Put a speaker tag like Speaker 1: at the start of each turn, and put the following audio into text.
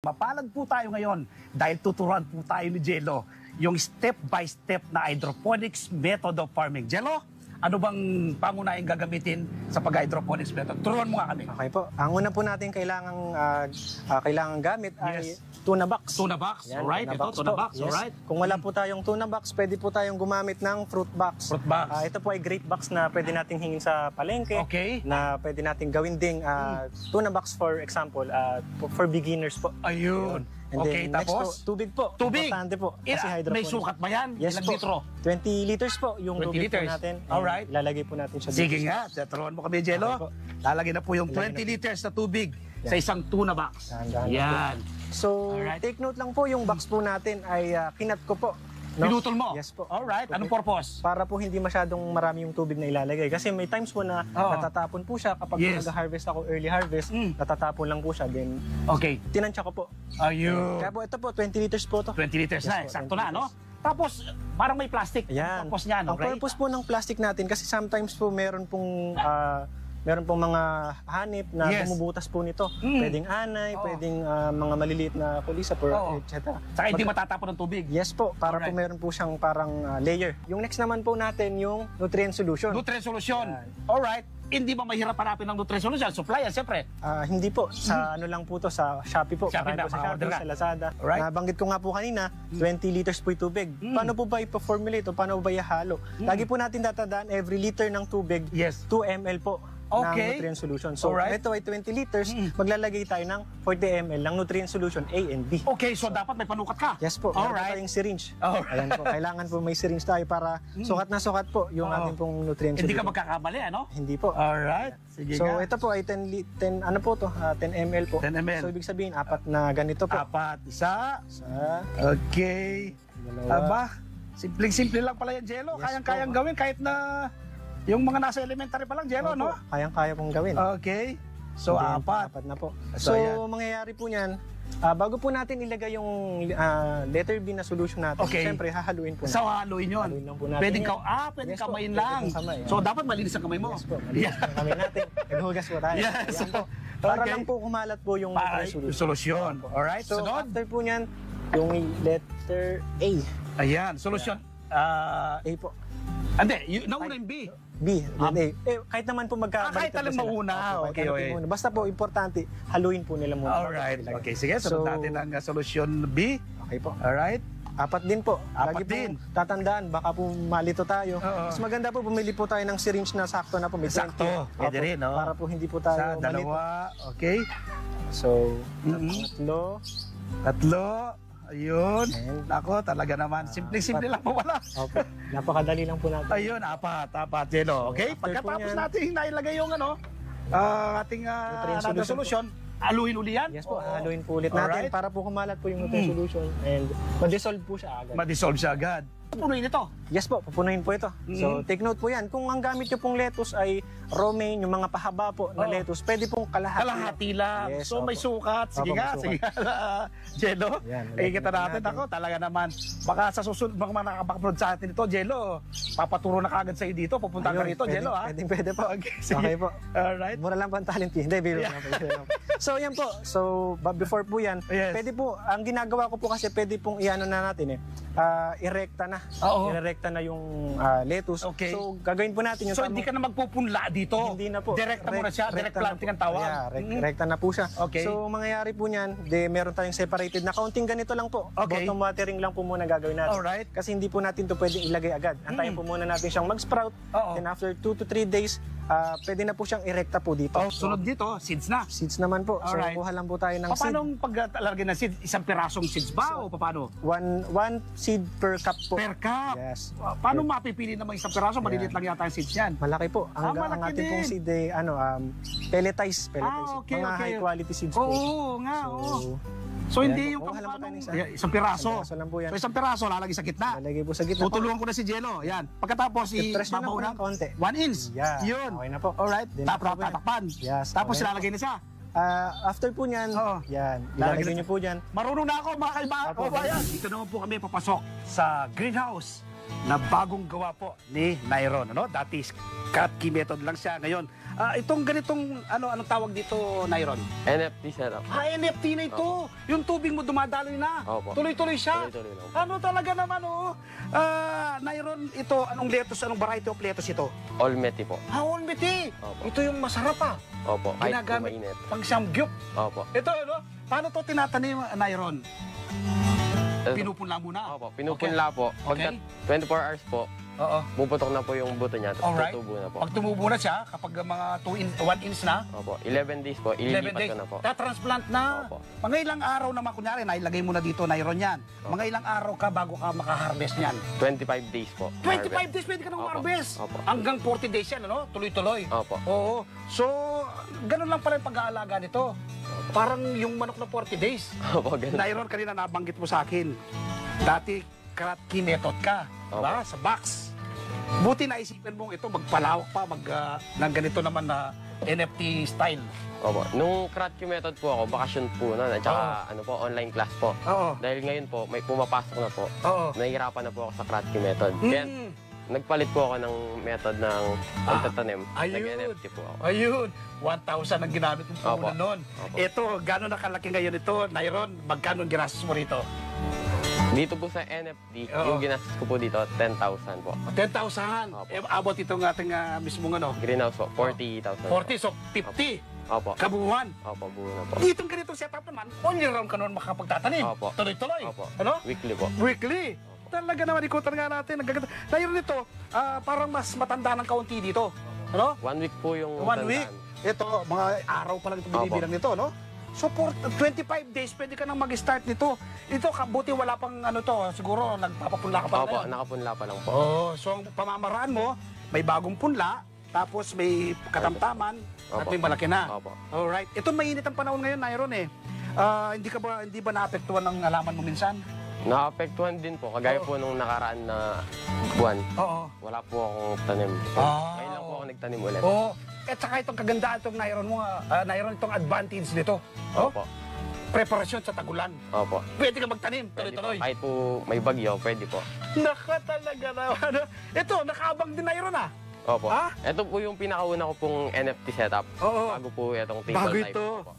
Speaker 1: mapalad po tayo ngayon dahil tuturuan po tayo ni Jello yung step-by-step na hydroponics method of farming. Jello, ano bang pangunahing gagamitin sa pag-hydroponics method? Turuan mo nga kami.
Speaker 2: Okay po. Ang una po natin kailangang gamit ay tuna box.
Speaker 1: Tuna box,
Speaker 2: Yan,
Speaker 1: alright. Ito, tuna box,
Speaker 2: yes.
Speaker 1: alright.
Speaker 2: Kung wala po tayong tuna box, pwede po tayong gumamit ng fruit box.
Speaker 1: Fruit box.
Speaker 2: Ito po ay grape box na pwede nating hingin sa palengke.
Speaker 1: Okay.
Speaker 2: Na pwede nating gawin ding tuna box, for example, for beginners po.
Speaker 1: Ayun.
Speaker 2: And
Speaker 1: okay,
Speaker 2: then, next
Speaker 1: tapos?
Speaker 2: po, tubig po.
Speaker 1: Tubig?
Speaker 2: Importante po. Kasi hydroponics.
Speaker 1: May sukat ba yan?
Speaker 2: Yes
Speaker 1: Ilang
Speaker 2: po.
Speaker 1: litro?
Speaker 2: 20 liters po yung
Speaker 1: 20
Speaker 2: tubig
Speaker 1: liters.
Speaker 2: po natin.
Speaker 1: Alright.
Speaker 2: Ilalagay po natin siya
Speaker 1: Sige
Speaker 2: dito.
Speaker 1: nga, turuan mo kami, Jello.
Speaker 2: Okay po.
Speaker 1: Lalagyan na po yung
Speaker 2: Lalagyan
Speaker 1: 20
Speaker 2: na po.
Speaker 1: liters na tubig sa isang tuna box.
Speaker 2: Dahan-dahan
Speaker 1: Yan.
Speaker 2: So,
Speaker 1: Alright.
Speaker 2: take note lang po, yung box po natin ay kinat ko po. No?
Speaker 1: Pinutol mo?
Speaker 2: Yes po.
Speaker 1: Alright.
Speaker 2: Okay.
Speaker 1: Anong purpose?
Speaker 2: Para po hindi masyadong marami yung tubig na ilalagay. Kasi may times po na natatapon po siya kapag
Speaker 1: Yes.
Speaker 2: nag-harvest ako, early harvest, natatapon lang po siya. Then,
Speaker 1: Okay.
Speaker 2: tinansya ko po.
Speaker 1: Ayun.
Speaker 2: Kaya po, ito po, 20 liters po to.
Speaker 1: 20 liters na,
Speaker 2: Yes po,
Speaker 1: eksakto
Speaker 2: 20
Speaker 1: na, no? Tapos, parang may plastic.
Speaker 2: Ayan.
Speaker 1: Ang purpose niya, no?
Speaker 2: Ang purpose po ng plastic natin, kasi sometimes po meron pong mga hanip na
Speaker 1: Yes.
Speaker 2: bumubutas po nito. Pwedeng anay,
Speaker 1: Oo.
Speaker 2: pwedeng mga maliliit na kulisa,
Speaker 1: Oo.
Speaker 2: etc.
Speaker 1: Saka hindi matatapon ng tubig.
Speaker 2: Yes po, para
Speaker 1: Alright.
Speaker 2: po meron po siyang parang layer. Yung next naman po natin, yung nutrient solution.
Speaker 1: Nutrient solution.
Speaker 2: Yan.
Speaker 1: Alright. Hindi ba mahirap hanapin ng nutrient solution? Supply yan, siyempre.
Speaker 2: Hindi po, sa ano lang po to, sa Shopee po.
Speaker 1: Shopee
Speaker 2: Marami
Speaker 1: na,
Speaker 2: po sa
Speaker 1: maka-order
Speaker 2: Shopee,
Speaker 1: ka.
Speaker 2: sa Lazada.
Speaker 1: Alright.
Speaker 2: Nabanggit ko nga po kanina, 20 liters po yung tubig. Paano po ba ipo-formulate o paano po ba ihalo? Lagi po natin tatandaan, every liter ng tubig,
Speaker 1: Yes.
Speaker 2: 2 ml po
Speaker 1: Okay.
Speaker 2: ng nutrient solution. So,
Speaker 1: Alright.
Speaker 2: ito ay 20 liters, maglalagay tayo ng 40 ml ng nutrient solution A and B.
Speaker 1: Okay, so dapat may panukat ka.
Speaker 2: Yes po, meron po
Speaker 1: Alright.
Speaker 2: tayong syringe.
Speaker 1: Alright.
Speaker 2: Ayan po, kailangan po may syringe tayo para sukat na sukat po yung
Speaker 1: Oo.
Speaker 2: ating pong nutrient
Speaker 1: Hindi ka
Speaker 2: solution.
Speaker 1: magkakamali, ano?
Speaker 2: Hindi po.
Speaker 1: Alright. Sige
Speaker 2: So
Speaker 1: nga.
Speaker 2: ito po ay 10 ano po to, 10 ml po.
Speaker 1: 10 ml.
Speaker 2: So ibig sabihin apat na ganito po.
Speaker 1: Apat. Isa.
Speaker 2: Sa
Speaker 1: Okay.
Speaker 2: dalawa.
Speaker 1: Aba, simpleng-simple lang pala yan, Jello.
Speaker 2: Yes
Speaker 1: Kayang-kayang
Speaker 2: po.
Speaker 1: gawin kahit na yung mga nasa elementary pa lang, Jello,
Speaker 2: Opo,
Speaker 1: no?
Speaker 2: kayang-kaya pong gawin.
Speaker 1: Okay. So,
Speaker 2: And then,
Speaker 1: apat.
Speaker 2: na po.
Speaker 1: So,
Speaker 2: So,
Speaker 1: ayan.
Speaker 2: mangyayari po niyan, bago po natin ilagay yung letter B na solution natin,
Speaker 1: Okay.
Speaker 2: siyempre hahaluin po
Speaker 1: So,
Speaker 2: natin.
Speaker 1: haluin yun.
Speaker 2: Haluin lang po natin
Speaker 1: Pwedeng,
Speaker 2: yan.
Speaker 1: pwedeng
Speaker 2: Yes po,
Speaker 1: kamayin
Speaker 2: pwede
Speaker 1: lang.
Speaker 2: pong kamay,
Speaker 1: So, dapat malinis ang kamay mo.
Speaker 2: Yes po, malinis ang kamay natin. Naghugas po tayo.
Speaker 1: Yes.
Speaker 2: Ayan
Speaker 1: So,
Speaker 2: po. Para
Speaker 1: okay.
Speaker 2: lang po kumalat po yung
Speaker 1: Pa-
Speaker 2: nutrient solution.
Speaker 1: Solusyon. Alright,
Speaker 2: So,
Speaker 1: sunod.
Speaker 2: after po niyan, yung letter A.
Speaker 1: Ayan, solusyon.
Speaker 2: A po.
Speaker 1: Hindi, nauna yung B.
Speaker 2: B, then A. Kahit naman po
Speaker 1: kahit
Speaker 2: magkabaliktad
Speaker 1: alam
Speaker 2: po sila.
Speaker 1: mauna.
Speaker 2: Opo,
Speaker 1: Okay,
Speaker 2: kahit alam
Speaker 1: okay.
Speaker 2: po muna. Basta po, importante, haluin po nila muna.
Speaker 1: Alright.
Speaker 2: Ilagay.
Speaker 1: Okay, sige. Sunod
Speaker 2: So,
Speaker 1: natin ang solusyon B.
Speaker 2: Okay po.
Speaker 1: Alright.
Speaker 2: Apat din po.
Speaker 1: Apat
Speaker 2: Lagi
Speaker 1: din.
Speaker 2: pong tatandaan, baka po malito tayo.
Speaker 1: Oo.
Speaker 2: Mas maganda po, bumili po tayo ng syringe na sakto na po. May 20.
Speaker 1: Sakto. Pwede
Speaker 2: Opo,
Speaker 1: rin, no?
Speaker 2: Para po hindi po
Speaker 1: Sa
Speaker 2: tayo malito.
Speaker 1: dalawa. Okay.
Speaker 2: So,
Speaker 1: Mhm.
Speaker 2: tatlo.
Speaker 1: Tatlo. Ayun.
Speaker 2: And-
Speaker 1: Nako, talaga naman. Simple-simple lang po wala.
Speaker 2: Opo. Napakadali lang po natin.
Speaker 1: Ayun, apat, Jello. Okay?
Speaker 2: after
Speaker 1: Pagkatapos
Speaker 2: po yan-
Speaker 1: natin nailagay yung ating
Speaker 2: Nutrient
Speaker 1: another
Speaker 2: solution.
Speaker 1: solution, aluhin uli yan?
Speaker 2: Yes po,
Speaker 1: Oo.
Speaker 2: haluin po ulit natin
Speaker 1: Alright.
Speaker 2: para po kumalat po yung nutrient solution and ma-dissolve po siya agad.
Speaker 1: Ma-dissolve siya agad. Punuin ito.
Speaker 2: Yes po, pupunuin po ito. So, take note po yan. Kung ang gamit nyo pong lettuce ay romaine, yung mga pahaba po na
Speaker 1: Oo.
Speaker 2: lettuce, pwede pong kalahati.
Speaker 1: Kalahati lang.
Speaker 2: Yes,
Speaker 1: So may
Speaker 2: opo.
Speaker 1: sukat. Sige
Speaker 2: Opo,
Speaker 1: nga,
Speaker 2: may
Speaker 1: sige nga. Jello,
Speaker 2: Yan,
Speaker 1: kita natin.
Speaker 2: natin.
Speaker 1: Ako, talaga naman. Baka sa susunod, mga nakapakapanood sa atin ito, Jello, papaturo na kagad sa'yo dito. Pupunta ka
Speaker 2: Ayun,
Speaker 1: rito, Jello, ha?
Speaker 2: Pwede po.
Speaker 1: Okay, sige.
Speaker 2: Okay po.
Speaker 1: Alright.
Speaker 2: Mura lang po ang talent fee. Hindi, biro lang po. Biro lang po. So, yan po. So, before po yan,
Speaker 1: Yes.
Speaker 2: pwede po, ang ginagawa ko po kasi pwede pong iano na natin irekta na.
Speaker 1: Oo.
Speaker 2: Irekta na yung lettuce.
Speaker 1: Okay.
Speaker 2: So, gagawin po natin yung
Speaker 1: So hindi ka na magpupunla dito?
Speaker 2: Hindi na po.
Speaker 1: Direct na muna siya? Direct
Speaker 2: Rekta na
Speaker 1: planting
Speaker 2: po.
Speaker 1: ang tawag?
Speaker 2: Yeah, rekta na po siya.
Speaker 1: Okay.
Speaker 2: So, mangyayari po niyan, meron tayong separated na kaunting ganito lang po.
Speaker 1: Okay.
Speaker 2: Bottom watering lang po muna gagawin natin.
Speaker 1: Alright.
Speaker 2: Kasi hindi po natin to pwedeng ilagay agad. Antayin po muna natin siyang mag-sprout.
Speaker 1: Oo.
Speaker 2: Then after 2 to 3 days, pwede na po siyang irekta po dito.
Speaker 1: Oh, sunod dito, seeds na.
Speaker 2: Seeds naman po.
Speaker 1: Alright.
Speaker 2: So, kuha lang po tayo ng seed.
Speaker 1: Paano paglalagay ng seeds? Isang pirasong seeds ba o paano?
Speaker 2: One seed per cup po.
Speaker 1: Per cup?
Speaker 2: Yes.
Speaker 1: Paano mapipili naman isang piraso? Maliliit lang yata yung seeds yan.
Speaker 2: Malaki po. Ang
Speaker 1: malaki
Speaker 2: ating pong
Speaker 1: din.
Speaker 2: seed ay pelletized.
Speaker 1: Okay,
Speaker 2: Mga
Speaker 1: okay.
Speaker 2: high quality seeds po.
Speaker 1: Oo nga, oo. So
Speaker 2: Ayan
Speaker 1: hindi
Speaker 2: po.
Speaker 1: yung
Speaker 2: Kuha lang po tayo ng isa.
Speaker 1: isang piraso.
Speaker 2: Isang piraso lang po yan.
Speaker 1: So isang piraso lalagay sa gitna.
Speaker 2: Lalagay po sa gitna po.
Speaker 1: Tutulungan ko na si Jello. Yan. Pagkatapos
Speaker 2: I-press nyo lang
Speaker 1: ibabaw
Speaker 2: po
Speaker 1: na
Speaker 2: ng konti.
Speaker 1: 1 inch.
Speaker 2: Yeah.
Speaker 1: Yun.
Speaker 2: Okay na po.
Speaker 1: Alright.
Speaker 2: Then
Speaker 1: Tapos
Speaker 2: after po yan.
Speaker 1: tatakpan.
Speaker 2: Yes,
Speaker 1: Tapos
Speaker 2: okay.
Speaker 1: ilalagay na siya.
Speaker 2: After po niyan,
Speaker 1: Oo.
Speaker 2: yan.
Speaker 1: Lalagay
Speaker 2: Ilalagay
Speaker 1: na
Speaker 2: nyo po dyan.
Speaker 1: Marunong na ako mga
Speaker 2: Apo.
Speaker 1: kaibayan. Dito naman po kami papasok sa greenhouse na bagong gawa po ni Nairon. Ano? Dati cut key method lang siya. Ngayon Itong ganitong, anong tawag dito, Nairon?
Speaker 3: NFT setup.
Speaker 1: NFT na ito. Yung tubig mo dumadaloy na.
Speaker 3: Opo.
Speaker 1: Tuloy-tuloy siya.
Speaker 3: Tuloy-tuloy lang.
Speaker 1: Ano talaga naman, oh. Nairon, ito, anong lettuce, anong variety of lettuce ito?
Speaker 3: Olmeti po.
Speaker 1: Haonbiti.
Speaker 3: Opo.
Speaker 1: Ito yung masarap, ah.
Speaker 3: Opo. Kahit po
Speaker 1: Ginagamit
Speaker 3: mainit.
Speaker 1: pang samgyup.
Speaker 3: Opo.
Speaker 1: Ito, ano? Paano to tinatanim, Nairon? Pinupunla muna.
Speaker 3: Opo. Pinupunla po. Pagka
Speaker 1: Okay.
Speaker 3: 24 hours po,
Speaker 1: Oo.
Speaker 3: puputok na po yung buto niya. Tapos
Speaker 1: Alright.
Speaker 3: tutubo na po.
Speaker 1: Pag tumubo na siya, kapag mga 1 inch na,
Speaker 3: Opo. 11 days po,
Speaker 1: 11
Speaker 3: ililipat
Speaker 1: days,
Speaker 3: ko na po.
Speaker 1: ta-transplant na.
Speaker 3: Opo.
Speaker 1: Mga ilang araw naman, kunyari, nailagay mo na dito, Nairon yan. Mga ilang araw ka bago ka makaharvest yan.
Speaker 3: 25 days po.
Speaker 1: 25 days pwede ka nang
Speaker 3: Opo.
Speaker 1: harvest.
Speaker 3: Opo.
Speaker 1: Hanggang 40 days yan, ano? Tuloy-tuloy.
Speaker 3: Opo.
Speaker 1: Oo. So, ganun lang pala yung pag-aalaga nito. Parang yung manok na 40 days.
Speaker 3: Opo, ganun.
Speaker 1: Nairon, kanina nabanggit mo sa akin. Dati, kratky method ka. Diba? Sa box. Buti naisipan mong ito, magpalawak pa, ng ganito naman na NFT style.
Speaker 3: Opo. Nung Kratky method po ako, bakasyon po na, at saka ano po, online class po.
Speaker 1: Oo.
Speaker 3: Dahil ngayon po, may pumapasok na po.
Speaker 1: Oo.
Speaker 3: Nahihirapan na po ako sa Kratky method. Kaya
Speaker 1: Mm.
Speaker 3: nagpalit po ako ng method ng pagtatanim.
Speaker 1: ayun.
Speaker 3: Nag-NFT po ako.
Speaker 1: Ayun, 1,000 ang ginamit mong
Speaker 3: Opo.
Speaker 1: puhunan noon.
Speaker 3: Opo.
Speaker 1: Ito, gano'n nakalaki ngayon ito, Nairon? Magkano ang ginastos mo rito?
Speaker 3: Dito po sa NFT,
Speaker 1: Oo.
Speaker 3: yung ginastos ko po dito, 10,000 po.
Speaker 1: 10,000.
Speaker 3: Opo.
Speaker 1: Abot itong ating mismong ano,
Speaker 3: Greenhouse po, 40,000.
Speaker 1: 40, so 50
Speaker 3: Opo.
Speaker 1: kabuuan.
Speaker 3: Opo, buo na po.
Speaker 1: Ditong ganitong setup naman, all year round ka naman makapagtatanim.
Speaker 3: Opo.
Speaker 1: Tuloy-tuloy.
Speaker 3: Opo.
Speaker 1: Ano?
Speaker 3: Weekly po.
Speaker 1: Weekly. Talaga naman, ikutan nga natin. Ang gaganda. Nairon nito, parang mas matanda ng kaunti dito. Ano?
Speaker 3: 1 week po yung
Speaker 1: 1 week.
Speaker 3: tandaan.
Speaker 1: Ito, mga araw pa lang ito binibilang nito, no? So, for 25 days, pwede ka nang mag-start nito. Ito, buti wala pang ano to, siguro nagpapapunla ka pa
Speaker 3: Opo,
Speaker 1: ngayon.
Speaker 3: nakapunla pa lang po.
Speaker 1: Oh, so ang pamamaraan mo, may bagong punla, tapos may katamtaman, at
Speaker 3: Opo.
Speaker 1: may malaki na.
Speaker 3: Opo.
Speaker 1: Alright. Ito mainit ang panahon ngayon, Nairon eh. Hindi ba naapektuhan ng halaman mo minsan?
Speaker 3: Naapektuhan din po, kagaya po nung nakaraan na buwan.
Speaker 1: Oo.
Speaker 3: Wala po akong tanim. Ngayon lang po ako nagtanim ulit.
Speaker 1: Oo. At saka itong kagandaan itong Nairon mo, Nairon itong advantage nito. Oh?
Speaker 3: Opo.
Speaker 1: Preparasyon sa tagulan.
Speaker 3: Opo.
Speaker 1: Pwede ka magtanim,
Speaker 3: Pwede po.
Speaker 1: tuloy-tuloy.
Speaker 3: Kahit po may bagyo, pwede po.
Speaker 1: Naka talaga naman. Ito, nakaabang din Nairon ah.
Speaker 3: Opo.
Speaker 1: Ah?
Speaker 3: Ito po yung pinakauna ko pong NFT setup.
Speaker 1: Oo.
Speaker 3: Bago po itong table
Speaker 1: Bago
Speaker 3: type.
Speaker 1: ito.
Speaker 3: Opo.